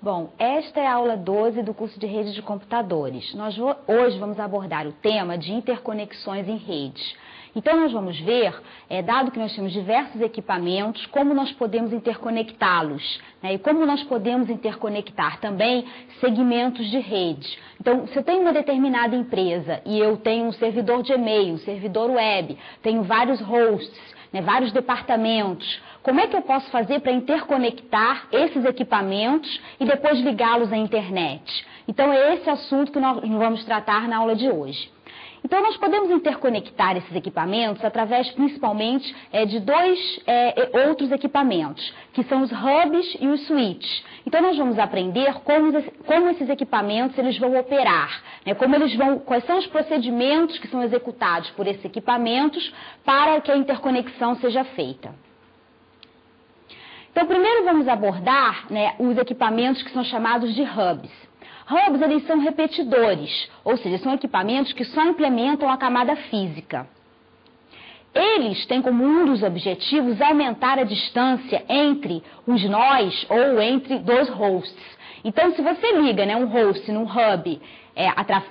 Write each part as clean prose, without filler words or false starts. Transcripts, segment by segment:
Bom, esta é a aula 12 do curso de Redes de Computadores. Nós hoje vamos abordar o tema de interconexões em redes. Então, nós vamos ver, dado que nós temos diversos equipamentos, como nós podemos interconectá-los, né? E como nós podemos interconectar também segmentos de rede. Então, se eu tenho uma determinada empresa e eu tenho um servidor de e-mail, um servidor web, tenho vários hosts, né, vários departamentos, como é que eu posso fazer para interconectar esses equipamentos e depois ligá-los à internet? Então, é esse assunto que nós vamos tratar na aula de hoje. Então, nós podemos interconectar esses equipamentos através, principalmente, de dois outros equipamentos, que são os hubs e os switches. Então, nós vamos aprender como esses equipamentos eles vão operar, né? Quais são os procedimentos que são executados por esses equipamentos para que a interconexão seja feita. Então, primeiro vamos abordar, né, os equipamentos que são chamados de hubs. Hubs, eles são repetidores, ou seja, são equipamentos que só implementam a camada física. Eles têm como um dos objetivos aumentar a distância entre os nós ou entre dois hosts. Então, se você liga, né, um host num hub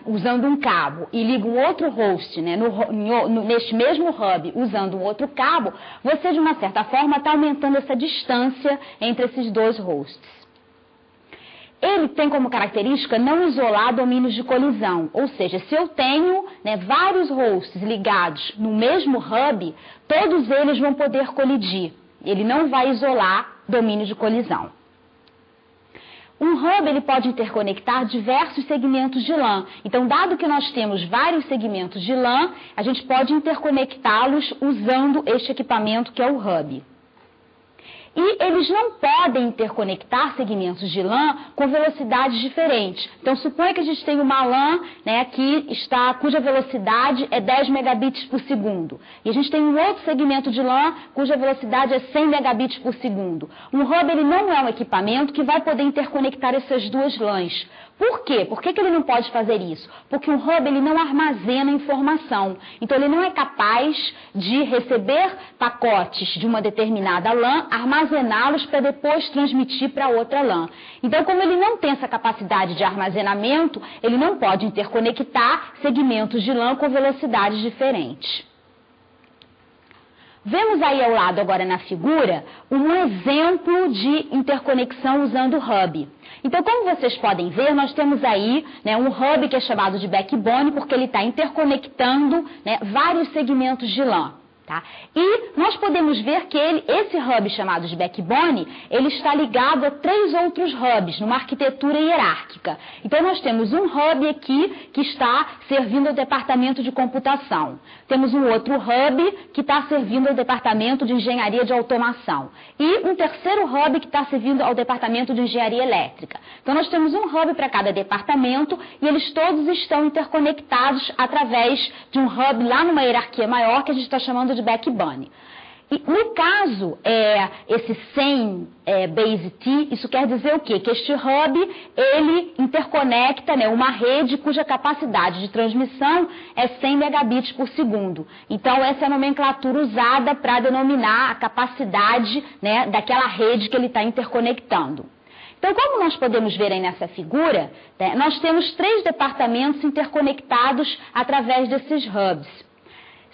usando um cabo e liga um outro host, né, neste mesmo hub usando um outro cabo, você, de uma certa forma, está aumentando essa distância entre esses dois hosts. Ele tem como característica não isolar domínios de colisão, ou seja, se eu tenho, né, vários hosts ligados no mesmo hub, todos eles vão poder colidir. Ele não vai isolar domínio de colisão. Um hub ele pode interconectar diversos segmentos de LAN. Então, dado que nós temos vários segmentos de LAN, a gente pode interconectá-los usando este equipamento que é o hub. E eles não podem interconectar segmentos de LAN com velocidades diferentes. Então, suponha que a gente tem uma LAN, né, cuja velocidade é 10 megabits por segundo. E a gente tem um outro segmento de LAN cuja velocidade é 100 megabits por segundo. Um hub ele não é um equipamento que vai poder interconectar essas duas LANs. Por quê? Por que ele não pode fazer isso? Porque um hub ele não armazena informação. Então, ele não é capaz de receber pacotes de uma determinada LAN, armazená-los para depois transmitir para outra LAN. Então, como ele não tem essa capacidade de armazenamento, ele não pode interconectar segmentos de LAN com velocidades diferentes. Vemos aí ao lado agora na figura um exemplo de interconexão usando o hub. Então, como vocês podem ver, nós temos aí, né, um hub que é chamado de backbone porque ele está interconectando, né, vários segmentos de LAN. Tá? E nós podemos ver que esse hub chamado de backbone, ele está ligado a 3 outros hubs, numa arquitetura hierárquica. Então, nós temos um hub aqui que está servindo ao departamento de computação. Temos um outro hub que está servindo ao departamento de engenharia de automação. E um terceiro hub que está servindo ao departamento de engenharia elétrica. Então, nós temos um hub para cada departamento e eles todos estão interconectados através de um hub lá numa hierarquia maior que a gente está chamando de backbone. E no caso, esse 100 base T, isso quer dizer o quê? Que este hub, ele interconecta, né, uma rede cuja capacidade de transmissão é 100 megabits por segundo. Então, essa é a nomenclatura usada para denominar a capacidade, né, daquela rede que ele está interconectando. Então, como nós podemos ver aí nessa figura, né, nós temos 3 departamentos interconectados através desses hubs.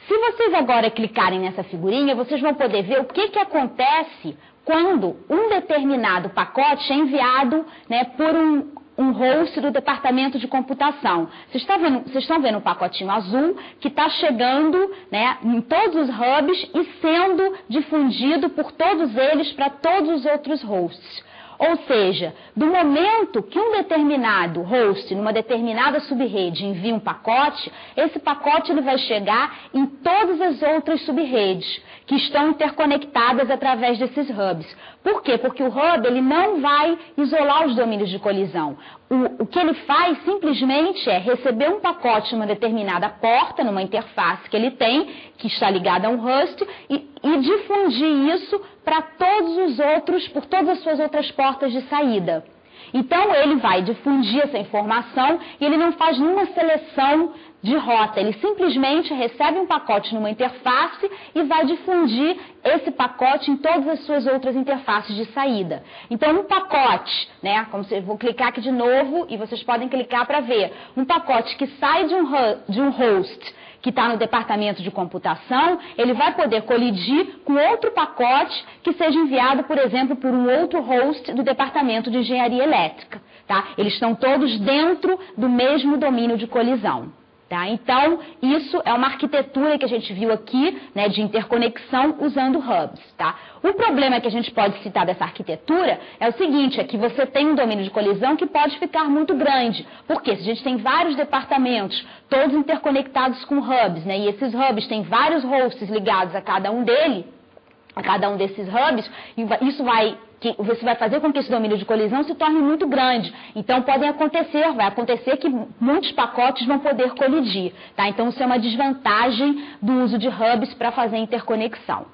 Se vocês agora clicarem nessa figurinha, vocês vão poder ver o que acontece quando um determinado pacote é enviado, né, por um host do departamento de computação. Vocês estão vendo o pacotinho azul que está chegando, né, em todos os hubs e sendo difundido por todos eles para todos os outros hosts. Ou seja, do momento que um determinado host, numa determinada subrede, envia um pacote, esse pacote ele vai chegar em todas as outras subredes que estão interconectadas através desses hubs. Por quê? Porque o hub ele não vai isolar os domínios de colisão. O que ele faz simplesmente é receber um pacote numa determinada porta, numa interface que ele tem, que está ligada a um host, e difundir isso para todos os outros, por todas as suas outras portas de saída. Então, ele vai difundir essa informação e ele não faz nenhuma seleção de rota. Ele simplesmente recebe um pacote numa interface e vai difundir esse pacote em todas as suas outras interfaces de saída. Então, um pacote, né, vou clicar aqui de novo e vocês podem clicar para ver. Um pacote que sai de um host que está no departamento de computação, ele vai poder colidir com outro pacote que seja enviado, por exemplo, por um outro host do departamento de engenharia elétrica. Tá? Eles estão todos dentro do mesmo domínio de colisão. Tá? Então, isso é uma arquitetura que a gente viu aqui, né, de interconexão usando hubs. Tá? O problema que a gente pode citar dessa arquitetura é o seguinte, é que você tem um domínio de colisão que pode ficar muito grande. Porque se a gente tem vários departamentos, todos interconectados com hubs, né, e esses hubs têm vários hosts ligados a cada um desses hubs, isso vai fazer com que esse domínio de colisão se torne muito grande. Então, vai acontecer que muitos pacotes vão poder colidir. Tá? Então, isso é uma desvantagem do uso de hubs para fazer interconexão.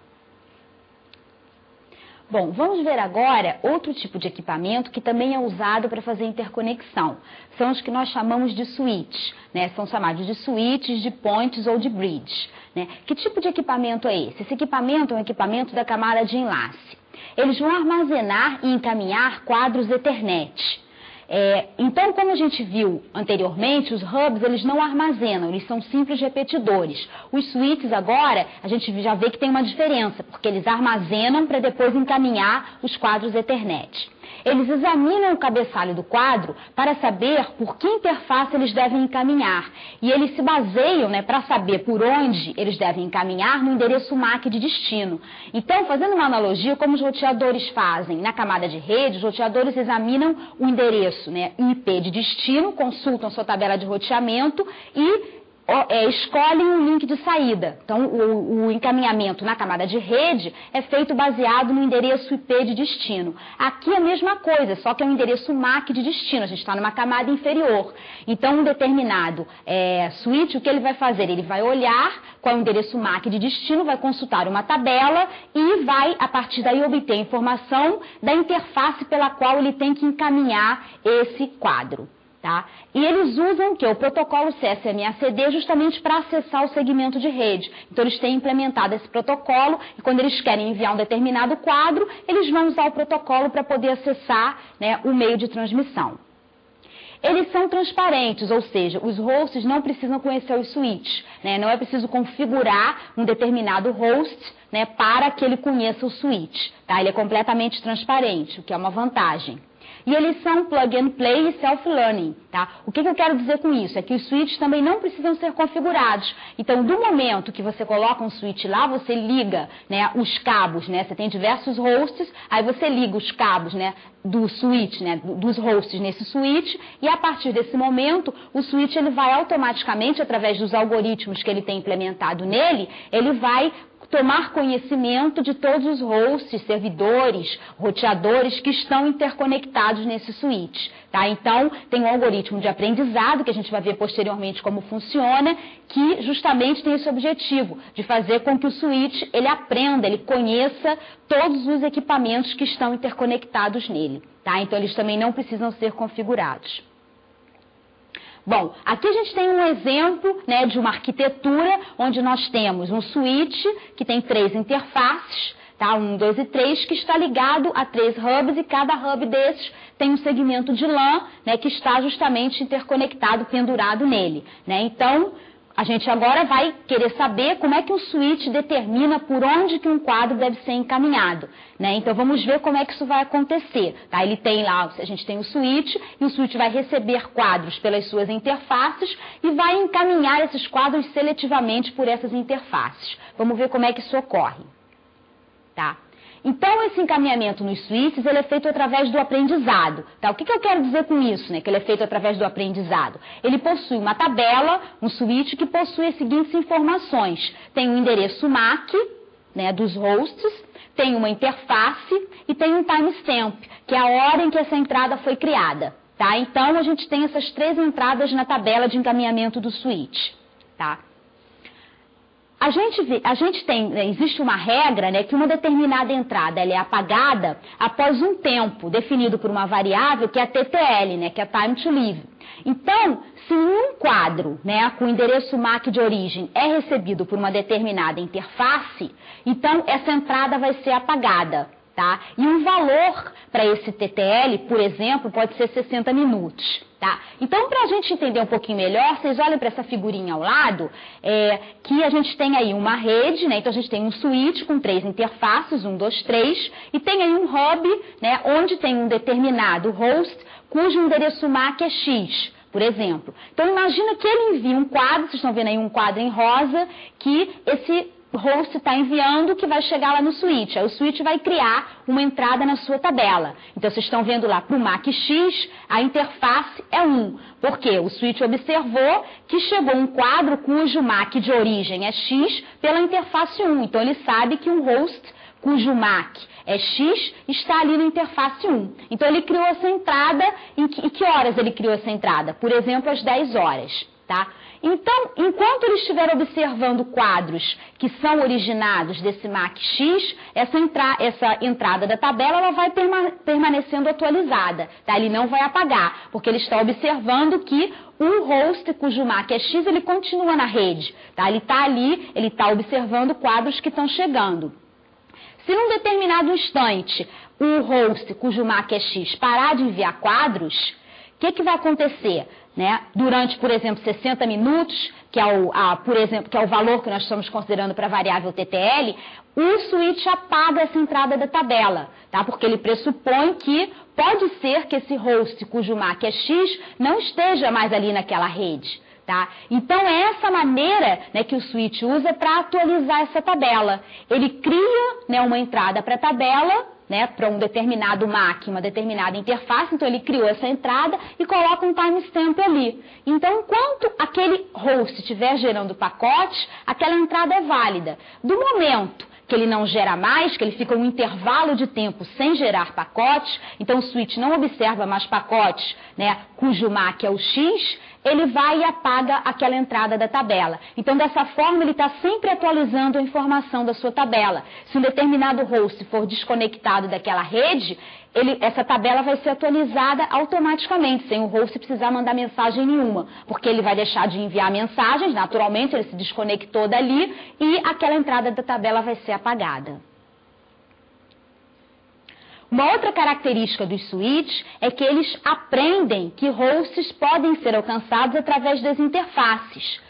Bom, vamos ver agora outro tipo de equipamento que também é usado para fazer interconexão. São os que nós chamamos de switch, né? São chamados de switches, de points ou de bridge. Né? Que tipo de equipamento é esse? Esse equipamento é um equipamento da camada de enlace. Eles vão armazenar e encaminhar quadros Ethernet. Então, como a gente viu anteriormente, os hubs eles não armazenam, eles são simples repetidores. Os switches agora, a gente já vê que tem uma diferença, porque eles armazenam para depois encaminhar os quadros Ethernet. Eles examinam o cabeçalho do quadro para saber por que interface eles devem encaminhar. E eles se baseiam, né, para saber por onde eles devem encaminhar no endereço MAC de destino. Então, fazendo uma analogia, como os roteadores fazem na camada de rede, os roteadores examinam o endereço, né, IP de destino, consultam sua tabela de roteamento e escolhem um link de saída. Então, o encaminhamento na camada de rede é feito baseado no endereço IP de destino. Aqui é a mesma coisa, só que é um endereço MAC de destino, a gente está numa camada inferior. Então, um determinado switch, o que ele vai fazer? Ele vai olhar qual é o endereço MAC de destino, vai consultar uma tabela e vai, a partir daí, obter informação da interface pela qual ele tem que encaminhar esse quadro. Tá? E eles usam o protocolo CSMA/CD justamente para acessar o segmento de rede. Então, eles têm implementado esse protocolo e quando eles querem enviar um determinado quadro, eles vão usar o protocolo para poder acessar, né, o meio de transmissão. Eles são transparentes, ou seja, os hosts não precisam conhecer os switches, né? Não é preciso configurar um determinado host, né, para que ele conheça o switch. Tá? Ele é completamente transparente, o que é uma vantagem. E eles são plug and play e self-learning, tá? O que eu quero dizer com isso? É que os switches também não precisam ser configurados. Então, do momento que você coloca um switch lá, você liga, né, os cabos, né? Você tem diversos hosts, aí você liga os cabos, né, do switch, né, dos hosts nesse switch, e a partir desse momento, o switch ele vai automaticamente, através dos algoritmos que ele tem implementado nele, ele vai tomar conhecimento de todos os hosts, servidores, roteadores que estão interconectados nesse switch. Tá? Então, tem um algoritmo de aprendizado, que a gente vai ver posteriormente como funciona, que justamente tem esse objetivo, de fazer com que o switch ele aprenda, ele conheça todos os equipamentos que estão interconectados nele. Tá? Então, eles também não precisam ser configurados. Bom, aqui a gente tem um exemplo, né, de uma arquitetura onde nós temos um switch que tem 3 interfaces, tá, 1, 2 e 3, que está ligado a 3 hubs e cada hub desses tem um segmento de LAN, né, que está justamente interconectado, pendurado nele. Né? Então, a gente agora vai querer saber como é que um switch determina por onde que um quadro deve ser encaminhado. Né? Então, vamos ver como é que isso vai acontecer. Tá? Ele tem lá, a gente tem o switch, e o switch vai receber quadros pelas suas interfaces e vai encaminhar esses quadros seletivamente por essas interfaces. Vamos ver como é que isso ocorre. Tá? Então, esse encaminhamento nos switches ele é feito através do aprendizado. Tá? O que eu quero dizer com isso, né? Que ele é feito através do aprendizado? Ele possui uma tabela, um switch que possui as seguintes informações. Tem um endereço MAC, né, dos hosts, tem uma interface e tem um timestamp, que é a hora em que essa entrada foi criada. Tá? Então, a gente tem essas 3 entradas na tabela de encaminhamento do switch. Tá? existe uma regra, né, que uma determinada entrada ela é apagada após um tempo definido por uma variável que é a TTL, né, que é Time to Live. Então, se um quadro, né, com o endereço MAC de origem é recebido por uma determinada interface, então essa entrada vai ser apagada. Tá? E um valor para esse TTL, por exemplo, pode ser 60 minutos. Tá? Então, para a gente entender um pouquinho melhor, vocês olhem para essa figurinha ao lado, que a gente tem aí uma rede, né? Então a gente tem um switch com 3 interfaces, 1, 2, 3, e tem aí um hub, né, onde tem um determinado host cujo endereço MAC é X, por exemplo. Então, imagina que ele envia um quadro, vocês estão vendo aí um quadro em rosa, que esse host está enviando, que vai chegar lá no switch. Aí o switch vai criar uma entrada na sua tabela. Então, vocês estão vendo lá para o MAC X, a interface é 1. Por quê? O switch observou que chegou um quadro cujo MAC de origem é X pela interface 1. Então, ele sabe que um host cujo MAC é X está ali na interface 1. Então, ele criou essa entrada. Em que horas ele criou essa entrada? Por exemplo, às 10 horas. Tá? Então, enquanto ele estiver observando quadros que são originados desse MAC X, essa entrada da tabela ela vai permanecendo atualizada. Tá? Ele não vai apagar, porque ele está observando que o host cujo MAC é X, ele continua na rede. Tá? Ele está ali, ele está observando quadros que estão chegando. Se num determinado instante o host cujo MAC é X parar de enviar quadros, o que vai acontecer? Né? Durante, por exemplo, 60 minutos, que é o valor que nós estamos considerando para a variável TTL, o switch apaga essa entrada da tabela, tá? Porque ele pressupõe que pode ser que esse host cujo MAC é X não esteja mais ali naquela rede. Tá? Então, é essa maneira, né, que o switch usa para atualizar essa tabela. Ele cria, né, uma entrada para a tabela, né, para um determinado MAC, uma determinada interface, então ele criou essa entrada e coloca um timestamp ali. Então, enquanto aquele host estiver gerando pacotes, aquela entrada é válida. Do momento que ele não gera mais, que ele fica um intervalo de tempo sem gerar pacotes, então o switch não observa mais pacotes, né, cujo MAC é o X, ele vai e apaga aquela entrada da tabela. Então, dessa forma, ele está sempre atualizando a informação da sua tabela. Se um determinado host for desconectado daquela rede, essa tabela vai ser atualizada automaticamente, sem o host precisar mandar mensagem nenhuma, porque ele vai deixar de enviar mensagens, naturalmente ele se desconectou dali e aquela entrada da tabela vai ser apagada. Uma outra característica dos switches é que eles aprendem que hosts podem ser alcançados através das interfaces.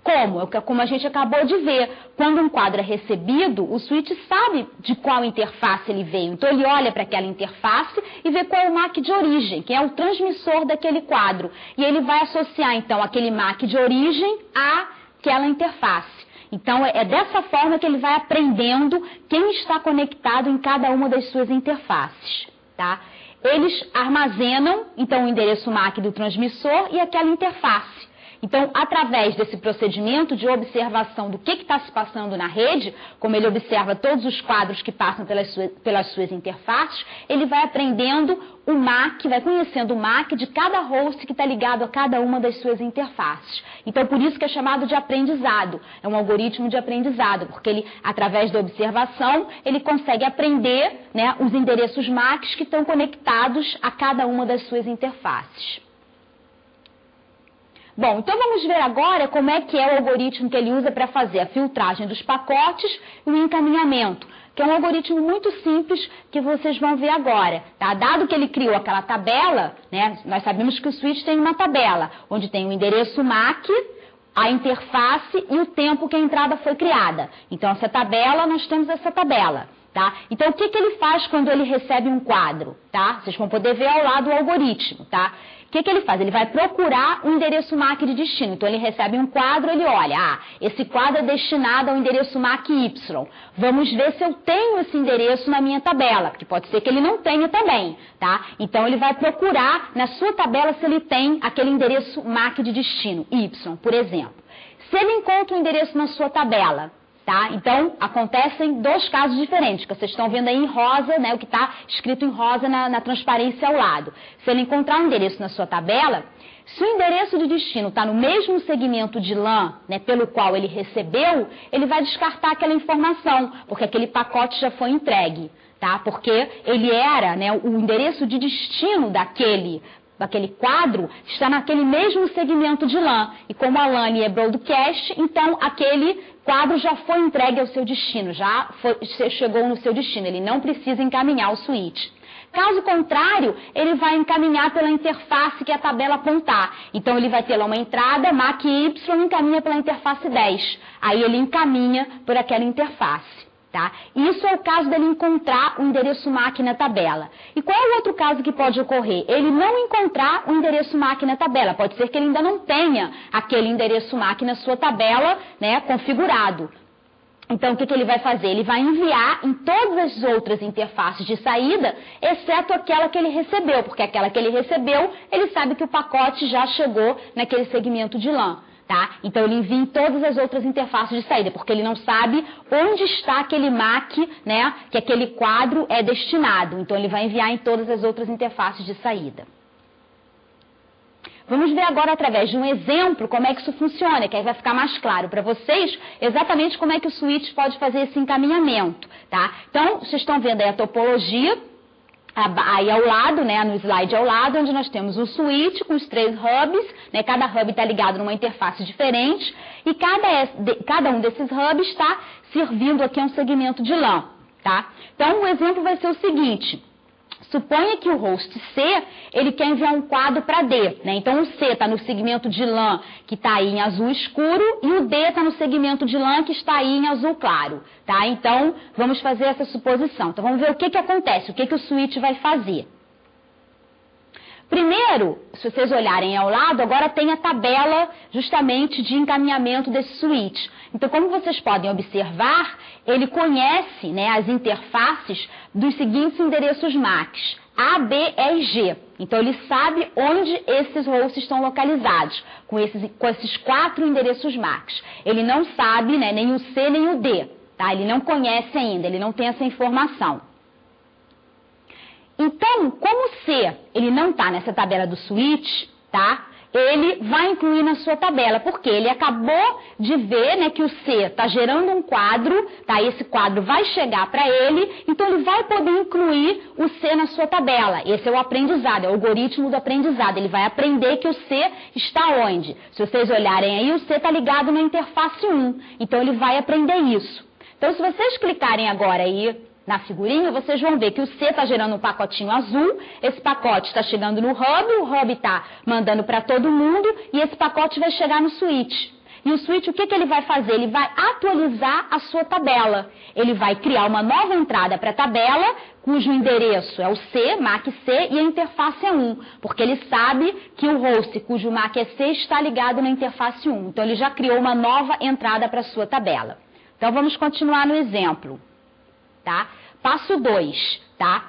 Como a gente acabou de ver, quando um quadro é recebido, o switch sabe de qual interface ele veio. Então, ele olha para aquela interface e vê qual é o MAC de origem, que é o transmissor daquele quadro. E ele vai associar, então, aquele MAC de origem àquela interface. Então, é dessa forma que ele vai aprendendo quem está conectado em cada uma das suas interfaces. Tá? Eles armazenam, então, o endereço MAC do transmissor e aquela interface. Então, através desse procedimento de observação do que está se passando na rede, como ele observa todos os quadros que passam pelas suas interfaces, ele vai aprendendo o MAC, vai conhecendo o MAC de cada host que está ligado a cada uma das suas interfaces. Então, por isso que é chamado de aprendizado. É um algoritmo de aprendizado, porque ele, através da observação, ele consegue aprender, né, os endereços MACs que estão conectados a cada uma das suas interfaces. Bom, então vamos ver agora como é que é o algoritmo que ele usa para fazer a filtragem dos pacotes e o encaminhamento, que é um algoritmo muito simples que vocês vão ver agora. Tá? Dado que ele criou aquela tabela, né, nós sabemos que o switch tem uma tabela, onde tem o endereço MAC, a interface e o tempo que a entrada foi criada. Então, essa tabela, nós temos essa tabela. Tá? Então, o que ele faz quando ele recebe um quadro? Tá? Vocês vão poder ver ao lado o algoritmo. Tá? O que ele faz? Ele vai procurar um endereço MAC de destino. Então, ele recebe um quadro, ele olha, esse quadro é destinado ao endereço MAC Y. Vamos ver se eu tenho esse endereço na minha tabela, porque pode ser que ele não tenha também. Tá? Então, ele vai procurar na sua tabela se ele tem aquele endereço MAC de destino, Y, por exemplo. Se ele encontra um endereço na sua tabela, tá? Então, acontecem dois casos diferentes, que vocês estão vendo aí em rosa, né, o que está escrito em rosa na transparência ao lado. Se ele encontrar um endereço na sua tabela, Se o endereço de destino está no mesmo segmento de LAN, né, pelo qual ele recebeu, ele vai descartar aquela informação, porque aquele pacote já foi entregue, tá? Porque ele era, né, o endereço de destino daquele quadro está naquele mesmo segmento de LAN. E como a LAN é broadcast, então aquele quadro já foi entregue ao seu destino, chegou no seu destino, ele não precisa encaminhar o switch. Caso contrário, ele vai encaminhar pela interface que a tabela apontar. Então, ele vai ter lá uma entrada, MAC Y, encaminha pela interface 10. Aí, ele encaminha por aquela interface. Tá? Isso é o caso dele encontrar o endereço MAC na tabela. E qual é o outro caso que pode ocorrer? Ele não encontrar o endereço MAC na tabela. Pode ser que ele ainda não tenha aquele endereço MAC na sua tabela, né, configurado. Então, o que ele vai fazer? Ele vai enviar em todas as outras interfaces de saída, exceto aquela que ele recebeu, porque aquela que ele recebeu, ele sabe que o pacote já chegou naquele segmento de LAN, tá? Então, ele envia em todas as outras interfaces de saída, porque ele não sabe onde está aquele MAC, né, que aquele quadro é destinado. Então, ele vai enviar em todas as outras interfaces de saída. Vamos ver agora, através de um exemplo, como é que isso funciona, que aí vai ficar mais claro para vocês exatamente como é que o switch pode fazer esse encaminhamento, tá? Então, vocês estão vendo aí a topologia, aí ao lado, né, no slide ao lado, onde nós temos o switch com os 3 hubs, né, cada hub está ligado numa interface diferente, e cada um desses hubs está servindo aqui a um segmento de LAN, tá? Então, o exemplo vai ser o seguinte: suponha que o host C, ele quer enviar um quadro para D, né? Então, o C está no segmento de LAN que está aí em azul escuro e o D está no segmento de LAN que está aí em azul claro, tá? Então, vamos fazer essa suposição. Então, vamos ver o que acontece, o que o switch vai fazer. Primeiro, se vocês olharem ao lado, agora tem a tabela justamente de encaminhamento desse switch. Então, como vocês podem observar, ele conhece, né, as interfaces dos seguintes endereços MACs, A, B, E e G. Então, ele sabe onde esses hosts estão localizados, com esses 4 endereços MACs. Ele não sabe, né, nem o C nem o D, tá? Ele não conhece ainda, ele não tem essa informação. Então, como o C ele não está nessa tabela do switch, tá? Ele vai incluir na sua tabela, porque ele acabou de ver, né, que o C está gerando um quadro, tá? Esse quadro vai chegar para ele, então ele vai poder incluir o C na sua tabela. Esse é o aprendizado, é o algoritmo do aprendizado. Ele vai aprender que o C está onde? Se vocês olharem aí, o C está ligado na interface 1, então ele vai aprender isso. Então, se vocês clicarem agora aí na figurinha, vocês vão ver que o C está gerando um pacotinho azul, esse pacote está chegando no hub, o hub está mandando para todo mundo e esse pacote vai chegar no switch. E o switch, o que ele vai fazer? Ele vai atualizar a sua tabela. Ele vai criar uma nova entrada para a tabela, cujo endereço é o C, MAC C, e a interface é 1, porque ele sabe que o host cujo MAC é C está ligado na interface 1. Então, ele já criou uma nova entrada para a sua tabela. Então, vamos continuar no exemplo. Tá? Passo 2, tá?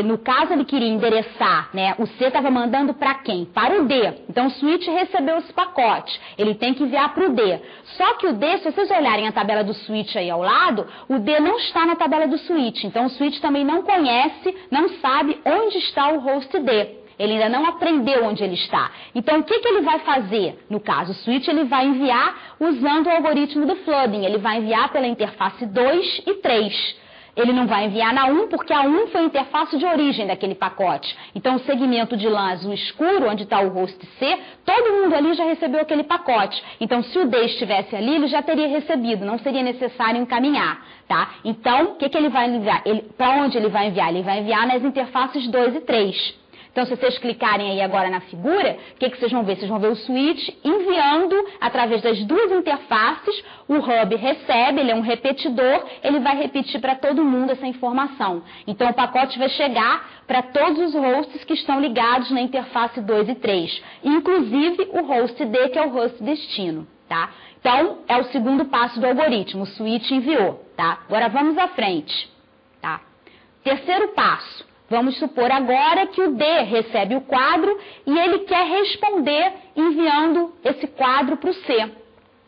No caso, ele queria endereçar, né? O C estava mandando para quem? Para o D. Então, o switch recebeu esse pacote. Ele tem que enviar para o D. Só que o D, se vocês olharem a tabela do switch aí ao lado, o D não está na tabela do switch. Então, o switch também não conhece, não sabe onde está o host D. Ele ainda não aprendeu onde ele está. Então, o que ele vai fazer? No caso, o switch ele vai enviar usando o algoritmo do flooding. Ele vai enviar pela interface 2 e 3. Ele não vai enviar na 1, porque a 1 foi a interface de origem daquele pacote. Então, o segmento de LAN azul escuro, onde está o host C, todo mundo ali já recebeu aquele pacote. Então, se o D estivesse ali, ele já teria recebido, não seria necessário encaminhar, tá? Então, o que ele vai enviar? Para onde ele vai enviar? Ele vai enviar nas interfaces 2 e 3. Então, se vocês clicarem aí agora na figura, o que vocês vão ver? Vocês vão ver o switch enviando, através das 2 interfaces, o hub recebe, ele é um repetidor, ele vai repetir para todo mundo essa informação. Então, o pacote vai chegar para todos os hosts que estão ligados na interface 2 e 3, inclusive o host D, que é o host destino, tá? Então, é o segundo passo do algoritmo, o switch enviou, tá? Agora, vamos à frente, tá? Terceiro passo. Vamos supor agora que o D recebe o quadro e ele quer responder enviando esse quadro para o C.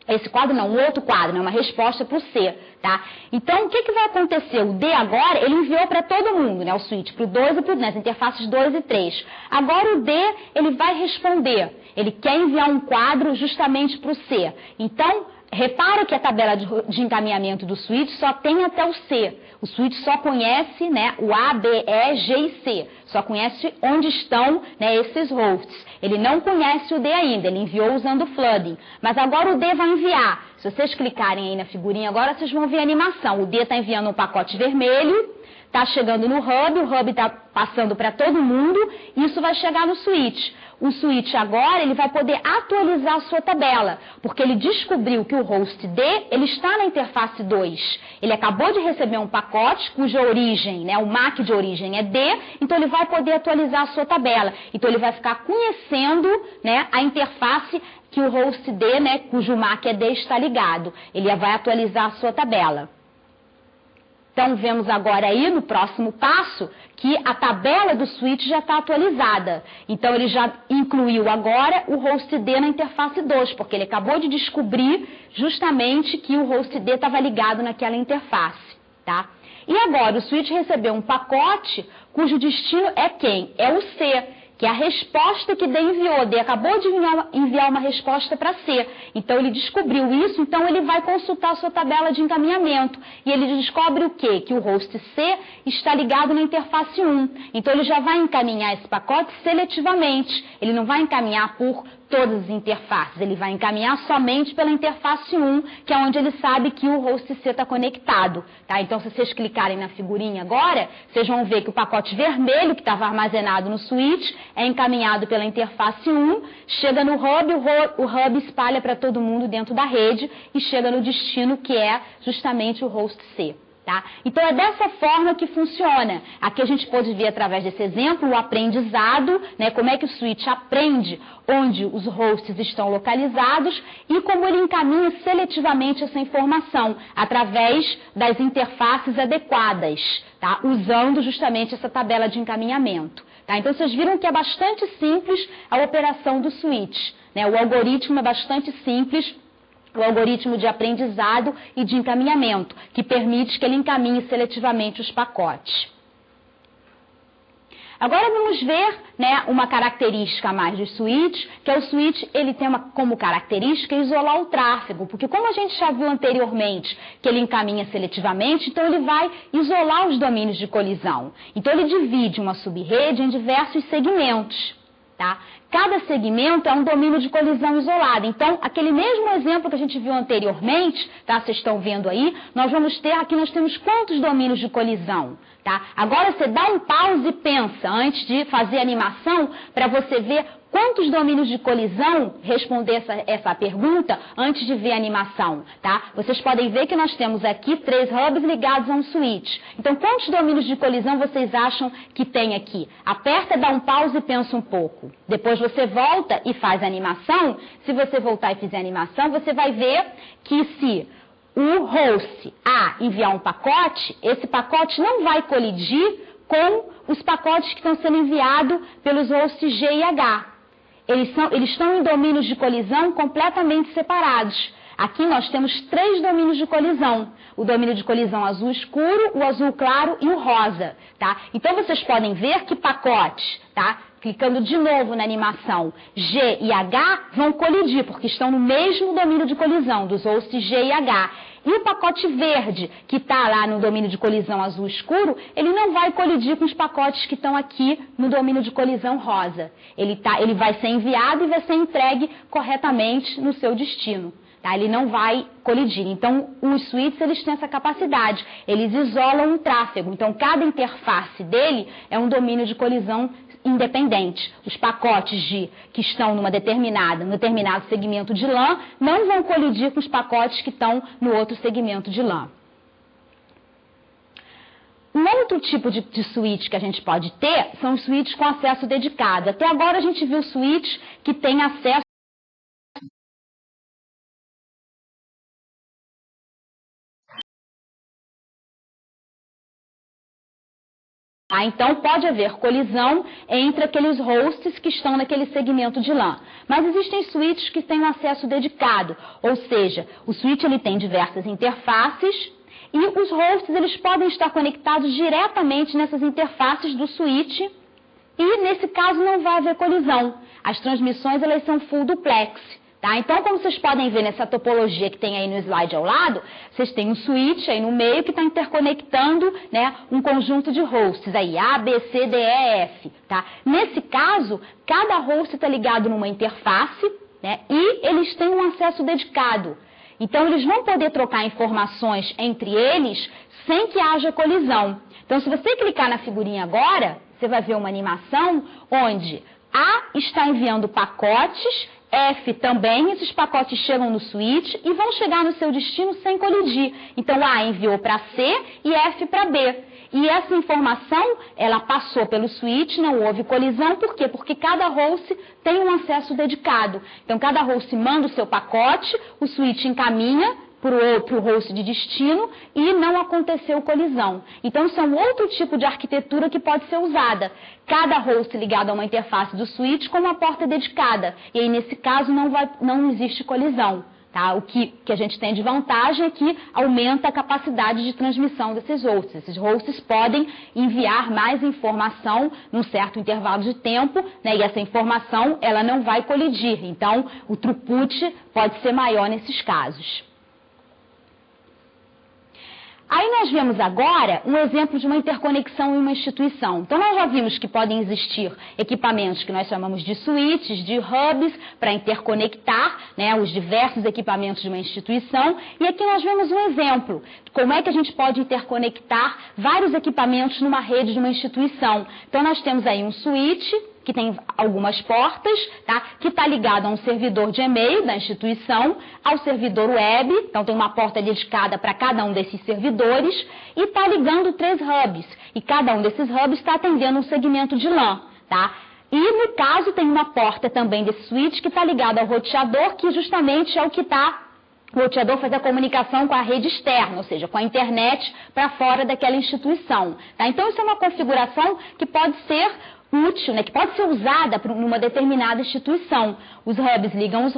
Esse quadro não, um outro quadro, né? Uma resposta para o C, tá? Então, o que vai acontecer? O D agora, ele enviou para todo mundo, né? O switch, para o 2 e para o 3, as interfaces 2 e 3. Agora o D, ele vai responder. Ele quer enviar um quadro justamente para o C. Então, repara que a tabela de encaminhamento do switch só tem até o C. O switch só conhece, né, o A, B, E, G e C. Só conhece onde estão, né, esses hosts. Ele não conhece o D ainda, ele enviou usando o flooding. Mas agora o D vai enviar. Se vocês clicarem aí na figurinha agora, vocês vão ver a animação. O D está enviando um pacote vermelho, está chegando no hub, o hub está passando para todo mundo, e isso vai chegar no switch. O switch agora, ele vai poder atualizar a sua tabela, porque ele descobriu que o host D, ele está na interface 2. Ele acabou de receber um pacote cuja origem, né, o MAC de origem é D, então ele vai poder atualizar a sua tabela. Então ele vai ficar conhecendo, né, a interface que o host D, né, cujo MAC é D, está ligado. Ele vai atualizar a sua tabela. Então, vemos agora aí, no próximo passo, que a tabela do switch já está atualizada. Então, ele já incluiu agora o host D na interface 2, porque ele acabou de descobrir justamente que o host D estava ligado naquela interface, tá? E agora, o switch recebeu um pacote cujo destino é quem? É o C, que é a resposta que D enviou. D acabou de enviar uma resposta para C. Então, ele descobriu isso, então ele vai consultar a sua tabela de encaminhamento. E ele descobre o quê? Que o host C está ligado na interface 1. Então, ele já vai encaminhar esse pacote seletivamente. Ele não vai encaminhar por todas as interfaces, ele vai encaminhar somente pela interface 1, que é onde ele sabe que o host C está conectado, tá? Então, se vocês clicarem na figurinha agora, vocês vão ver que o pacote vermelho que estava armazenado no switch é encaminhado pela interface 1, chega no hub, o hub espalha para todo mundo dentro da rede e chega no destino que é justamente o host C. Tá? Então, é dessa forma que funciona. Aqui a gente pode ver, através desse exemplo, o aprendizado, né, como é que o switch aprende onde os hosts estão localizados e como ele encaminha seletivamente essa informação, através das interfaces adequadas, tá? Usando justamente essa tabela de encaminhamento. Tá? Então, vocês viram que é bastante simples a operação do switch, né? O algoritmo é bastante simples, o algoritmo de aprendizado e de encaminhamento, que permite que ele encaminhe seletivamente os pacotes. Agora vamos ver, né, uma característica a mais do switch, que é o switch, ele tem como característica isolar o tráfego, porque como a gente já viu anteriormente que ele encaminha seletivamente, então ele vai isolar os domínios de colisão. Então ele divide uma subrede em diversos segmentos, tá? Cada segmento é um domínio de colisão isolado. Então, aquele mesmo exemplo que a gente viu anteriormente, tá? Vocês estão vendo aí, nós vamos ter, aqui nós temos quantos domínios de colisão, tá? Agora você dá um pause e pensa, antes de fazer a animação, para você ver quantos domínios de colisão, responder essa pergunta antes de ver a animação, tá? Vocês podem ver que nós temos aqui 3 hubs ligados a um switch. Então, quantos domínios de colisão vocês acham que tem aqui? Aperta, dá um pause e pensa um pouco. Depois você volta e faz a animação. Se você voltar e fizer a animação, você vai ver que se o host A enviar um pacote, esse pacote não vai colidir com os pacotes que estão sendo enviados pelos hosts G e H. Eles estão em domínios de colisão completamente separados. Aqui nós temos 3 domínios de colisão. O domínio de colisão azul escuro, o azul claro e o rosa, tá? Então vocês podem ver que pacotes, tá? Clicando de novo na animação, G e H vão colidir, porque estão no mesmo domínio de colisão, dos hosts G e H. E o pacote verde, que está lá no domínio de colisão azul escuro, ele não vai colidir com os pacotes que estão aqui no domínio de colisão rosa. Ele vai ser enviado e vai ser entregue corretamente no seu destino. Tá? Ele não vai colidir. Então, os switches, eles têm essa capacidade. Eles isolam o tráfego. Então, cada interface dele é um domínio de colisão independente. Os pacotes que estão num determinado segmento de LAN não vão colidir com os pacotes que estão no outro segmento de LAN. Um outro tipo de switch que a gente pode ter são os switches com acesso dedicado. Até agora a gente viu switch que tem acesso Então, pode haver colisão entre aqueles hosts que estão naquele segmento de LAN. Mas existem switches que têm um acesso dedicado, ou seja, o switch ele tem diversas interfaces e os hosts eles podem estar conectados diretamente nessas interfaces do switch e, nesse caso, não vai haver colisão. As transmissões elas são full duplex. Tá? Então, como vocês podem ver nessa topologia que tem aí no slide ao lado, vocês têm um switch aí no meio que está interconectando, né, um conjunto de hosts aí, A, B, C, D, E, F. Tá? Nesse caso, cada host está ligado numa interface, né, e eles têm um acesso dedicado. Então, eles vão poder trocar informações entre eles sem que haja colisão. Então, se você clicar na figurinha agora, você vai ver uma animação onde A está enviando pacotes, F também, esses pacotes chegam no switch e vão chegar no seu destino sem colidir. Então, A enviou para C e F para B. E essa informação, ela passou pelo switch, não houve colisão. Por quê? Porque cada host tem um acesso dedicado. Então, cada host manda o seu pacote, o switch encaminha para o host de destino e não aconteceu colisão. Então, isso é um outro tipo de arquitetura que pode ser usada. Cada host ligado a uma interface do switch com uma porta dedicada. E aí, nesse caso, não existe colisão. Tá? O que a gente tem de vantagem é que aumenta a capacidade de transmissão desses hosts. Esses hosts podem enviar mais informação num certo intervalo de tempo, né? E essa informação ela não vai colidir. Então, o throughput pode ser maior nesses casos. Aí nós vemos agora um exemplo de uma interconexão em uma instituição. Então nós já vimos que podem existir equipamentos que nós chamamos de switches, de hubs, para interconectar, né, os diversos equipamentos de uma instituição. E aqui nós vemos um exemplo de como é que a gente pode interconectar vários equipamentos numa rede de uma instituição. Então nós temos aí um switch que tem algumas portas, tá? Que está ligado a um servidor de e-mail da instituição, ao servidor web, então tem uma porta dedicada para cada um desses servidores, e está ligando 3 hubs, e cada um desses hubs está atendendo um segmento de LAN, tá? E no caso tem uma porta também desse switch que está ligada ao roteador, que justamente é o que está... O roteador faz a comunicação com a rede externa, ou seja, com a internet para fora daquela instituição, tá? Então isso é uma configuração que pode ser útil, né, que pode ser usada por uma determinada instituição. Os hubs ligam os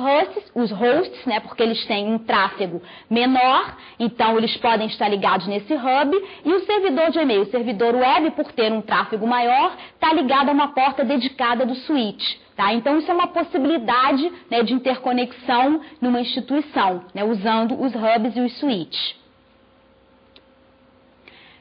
hosts, né, porque eles têm um tráfego menor, então eles podem estar ligados nesse hub, e o servidor de e-mail, o servidor web, por ter um tráfego maior, está ligado a uma porta dedicada do switch. Tá? Então, isso é uma possibilidade, né, de interconexão numa instituição, né, usando os hubs e os switches.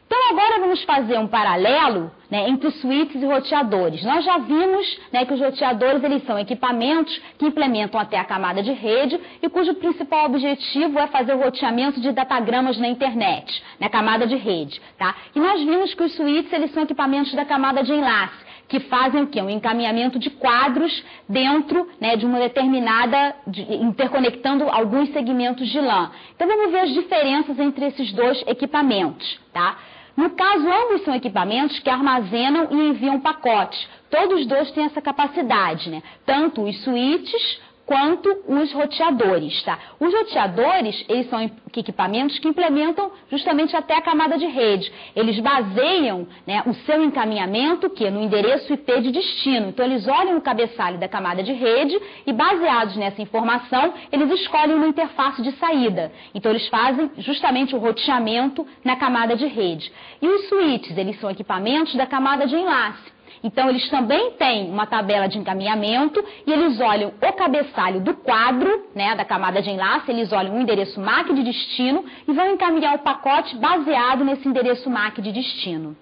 Então, agora vamos fazer um paralelo, né, entre os switches e roteadores. Nós já vimos, né, que os roteadores eles são equipamentos que implementam até a camada de rede e cujo principal objetivo é fazer o roteamento de datagramas na internet, na camada de rede. Tá? E nós vimos que os switches eles são equipamentos da camada de enlace, que fazem o quê? Um encaminhamento de quadros dentro, né, de uma determinada, interconectando alguns segmentos de LAN. Então, vamos ver as diferenças entre esses dois equipamentos, tá? No caso, ambos são equipamentos que armazenam e enviam pacotes. Todos os dois têm essa capacidade, né? Tanto os switches quanto os roteadores, tá? Os roteadores, eles são equipamentos que implementam justamente até a camada de rede. Eles baseiam, né, o seu encaminhamento no endereço IP de destino. Então, eles olham o cabeçalho da camada de rede e, baseados nessa informação, eles escolhem uma interface de saída. Então, eles fazem justamente o roteamento na camada de rede. E os switches, eles são equipamentos da camada de enlace. Então, eles também têm uma tabela de encaminhamento e eles olham o cabeçalho do quadro, né, da camada de enlace, eles olham o endereço MAC de destino e vão encaminhar o pacote baseado nesse endereço MAC de destino.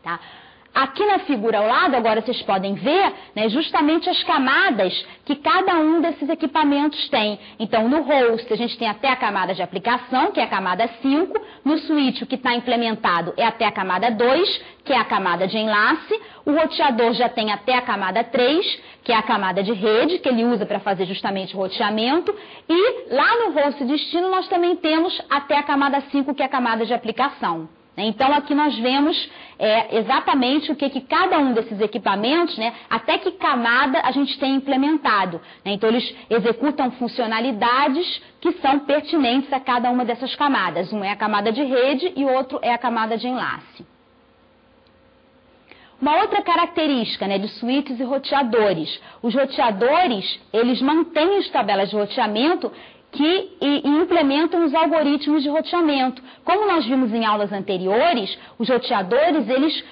Tá? Aqui na figura ao lado, agora vocês podem ver, né, justamente as camadas que cada um desses equipamentos tem. Então, no host, a gente tem até a camada de aplicação, que é a camada 5. No switch, o que está implementado é até a camada 2, que é a camada de enlace. O roteador já tem até a camada 3, que é a camada de rede, que ele usa para fazer justamente o roteamento. E lá no host destino, nós também temos até a camada 5, que é a camada de aplicação. Então, aqui nós vemos exatamente o que cada um desses equipamentos, né, até que camada a gente tem implementado. Né? Então, eles executam funcionalidades que são pertinentes a cada uma dessas camadas. Um é a camada de rede e o outro é a camada de enlace. Uma outra característica, né, de switches e roteadores. Os roteadores, eles mantêm as tabelas de roteamento e implementam os algoritmos de roteamento. Como nós vimos em aulas anteriores, os roteadores, eles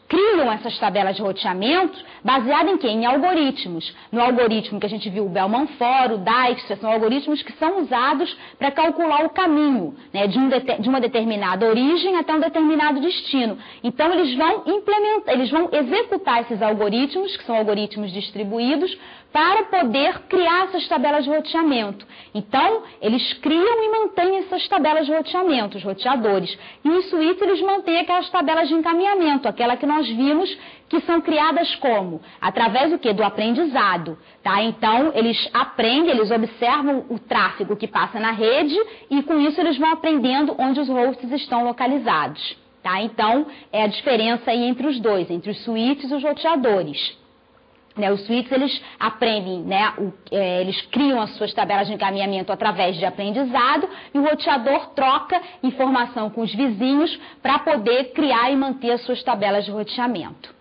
criam essas tabelas de roteamento baseadas em quê? Em algoritmos. No algoritmo que a gente viu, o Bellman-Ford, o Dijkstra, são algoritmos que são usados para calcular o caminho, né, de uma determinada origem até um determinado destino. Então, eles vão executar esses algoritmos, que são algoritmos distribuídos, para poder criar essas tabelas de roteamento. Então, eles criam e mantêm essas tabelas de roteamento, os roteadores. E os switches, eles mantêm aquelas tabelas de encaminhamento, aquela que nós vimos que são criadas como? Através do quê? Do aprendizado. Tá? Então, eles aprendem, eles observam o tráfego que passa na rede e com isso eles vão aprendendo onde os hosts estão localizados. Tá? Então, é a diferença aí entre os dois, entre os switches e os roteadores. Os switches, eles aprendem, né, eles criam as suas tabelas de encaminhamento através de aprendizado e o roteador troca informação com os vizinhos para poder criar e manter as suas tabelas de roteamento.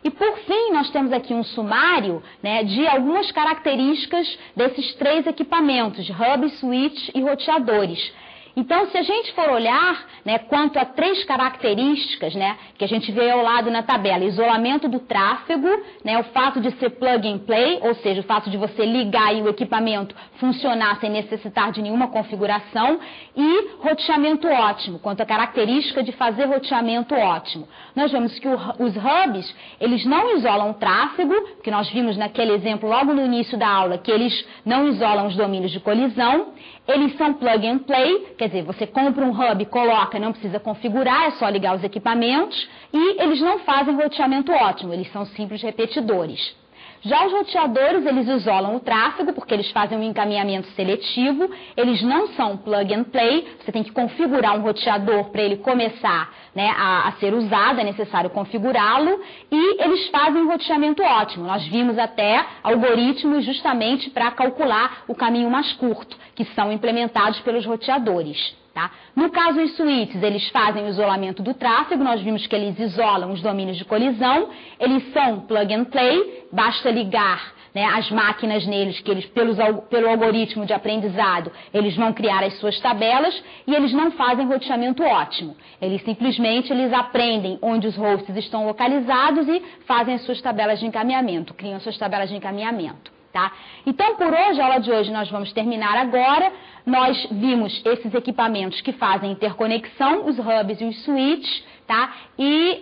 E por fim, nós temos aqui um sumário, né, de algumas características desses três equipamentos, hub, switch e roteadores. Então, se a gente for olhar, né, quanto a três características, né, que a gente vê ao lado na tabela, isolamento do tráfego, né, o fato de ser plug and play, ou seja, o fato de você ligar e o equipamento funcionar sem necessitar de nenhuma configuração, e roteamento ótimo, quanto a característica de fazer roteamento ótimo. Nós vemos que os hubs, eles não isolam o tráfego, que nós vimos naquele exemplo logo no início da aula, que eles não isolam os domínios de colisão. Eles são plug and play, quer dizer, você compra um hub, coloca, não precisa configurar, é só ligar os equipamentos, e eles não fazem roteamento ótimo, eles são simples repetidores. Já os roteadores, eles isolam o tráfego, porque eles fazem um encaminhamento seletivo, eles não são plug and play, você tem que configurar um roteador para ele começar, né, a ser usado, é necessário configurá-lo, e eles fazem um roteamento ótimo. Nós vimos até algoritmos justamente para calcular o caminho mais curto, que são implementados pelos roteadores. Tá? No caso dos switches, eles fazem o isolamento do tráfego, nós vimos que eles isolam os domínios de colisão, eles são plug and play, basta ligar, né, as máquinas neles, que eles, pelo algoritmo de aprendizado, eles vão criar as suas tabelas, e eles não fazem roteamento ótimo. Eles simplesmente aprendem onde os hosts estão localizados e fazem as suas tabelas de encaminhamento, criam as suas tabelas de encaminhamento. Tá? Então, por hoje, a aula de hoje nós vamos terminar agora. Nós vimos esses equipamentos que fazem interconexão, os hubs e os switches, tá? E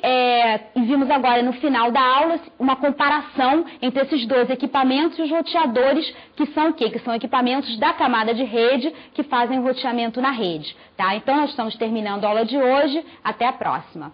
vimos agora no final da aula uma comparação entre esses dois equipamentos e os roteadores, que são o quê? Que são equipamentos da camada de rede que fazem o roteamento na rede. Tá? Então, nós estamos terminando a aula de hoje. Até a próxima.